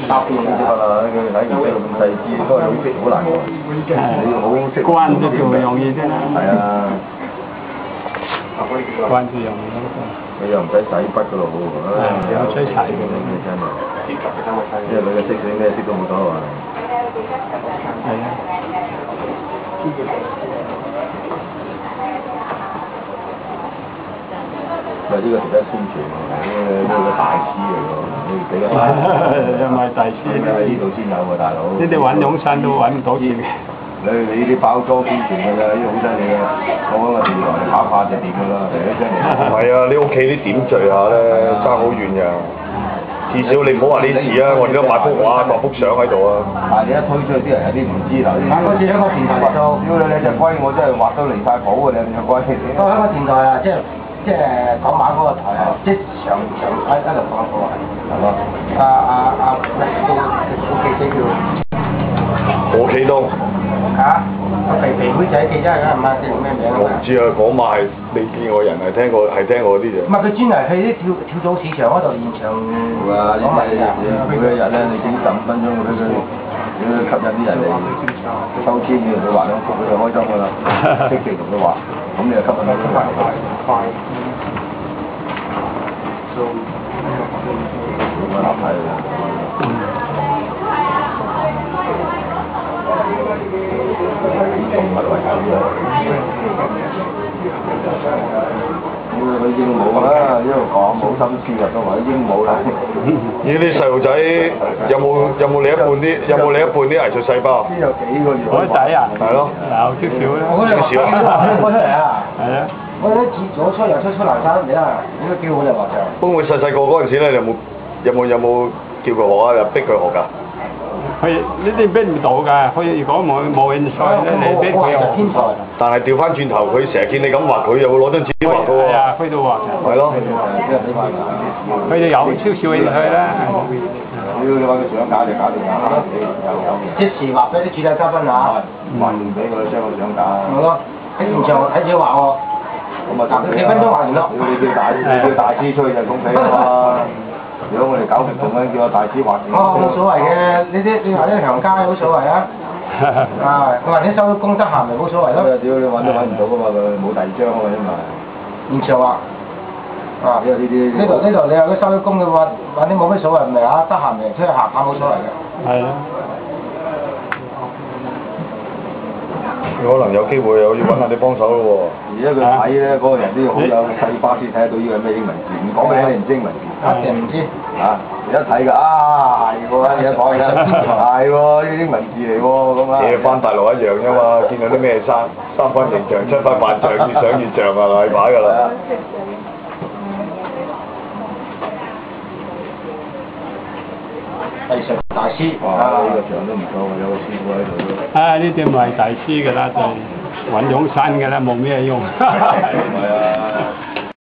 搭建嗰啲得啦，佢睇唔識咁細緻，都係好識好難喎。你要好識。關都叫容易啲啦。係啊。關字容易啲。你又唔使洗筆噶咯喎。唔使洗嘅。真係。因為佢嘅識水咩識都冇所謂。係啊。唔係呢個值得宣傳喎，呢個大師嚟喎，你俾個大師。又唔係大師。呢度先有喎，大佬。呢啲揾永山都揾唔到錢嘅。你呢啲包裝宣傳㗎咋，呢啲好犀利㗎。我揾個電台嚟跑下就掂㗎啦，第一張嚟。係啊，你屋企啲點綴下咧，爭好遠㗎。至少你唔好話呢字啊，我而家買幅畫落幅相喺度啊。但係你一推出去啲人有啲唔知啦。嗰次喺個電台畫到，屌你隻龜，我真係畫到離晒譜㗎你隻龜。我喺個電台啊，即係講馬嗰個台啊，即係長喺度講嗰個係咯。記者叫何啟東。嚇？個肥妹仔記者係嘛？叫咩名啊？我唔知啊，嗰晚係未見過人，係聽過啲啫。唔係佢專嚟去啲跳蚤市場嗰度現場講埋嘅。每一日咧，你整15分鐘俾佢吸引啲人嚟抽籤，佢畫兩幅佢就開心㗎啦，積極同佢畫，咁你就吸引到啲人嚟。咁啊，立體㗎。動物為主啊！佢鸚鵡啦，一路講冇心思啊，都話鸚鵡啦。呢啲細路仔有冇你一半啲藝術細胞？邊有幾個月？我仔啊？係咯。有少少啦。少少。出嚟啊！係啊。我啲字左出右出南山，你啊，應該幾好你畫就。不過細個嗰陣時咧，有冇叫佢學啊？又逼佢學㗎？佢呢啲逼唔到㗎，佢如果冇興趣咧，你逼佢學。但係調翻轉頭，佢成日見你咁畫，佢又會攞張紙畫㗎喎。係啊，佢都畫。係咯。佢哋有少少興趣啦。你揾個相架就搞掂啦，有。即時畫俾啲主禮嘉賓啊，還俾佢將個相架。係咯，喺現場睇住畫喎。咁啊，幾分鐘畫完咯。你叫大師出去就恭喜啦嘛。如果我哋搞活動咧，叫個大師畫。哦，冇所謂嘅，你畫啲行街冇所謂啊。啊，佢話你收工得閒咪冇所謂咯。屌你揾都揾唔到㗎嘛，佢冇第二張啊嘛，因為。現場畫。啊！呢度你有啲收咗工嘅話，揾啲冇咩所謂，咪啊得閒咪出去行下冇所謂嘅。係啊。可能有機會又要揾下你幫手咯喎。而家佢睇咧，嗰個人都要好有細胞先睇得到呢個咩英文字，唔講俾你聽，你唔知英文字。一定唔知。啊！而家睇㗎係喎，而家講嘅係喎，呢啲英文字嚟喎，咁啊。嘢翻大陸一樣啫嘛，見到啲咩三分形象、7分萬象、越想越像啊，例牌㗎啦。藝術大師，哇！呢個獎都唔錯喎，有個師傅喺度都。啊！呢啲咪大師㗎啦，就揾永山㗎啦，冇咩用。係啊。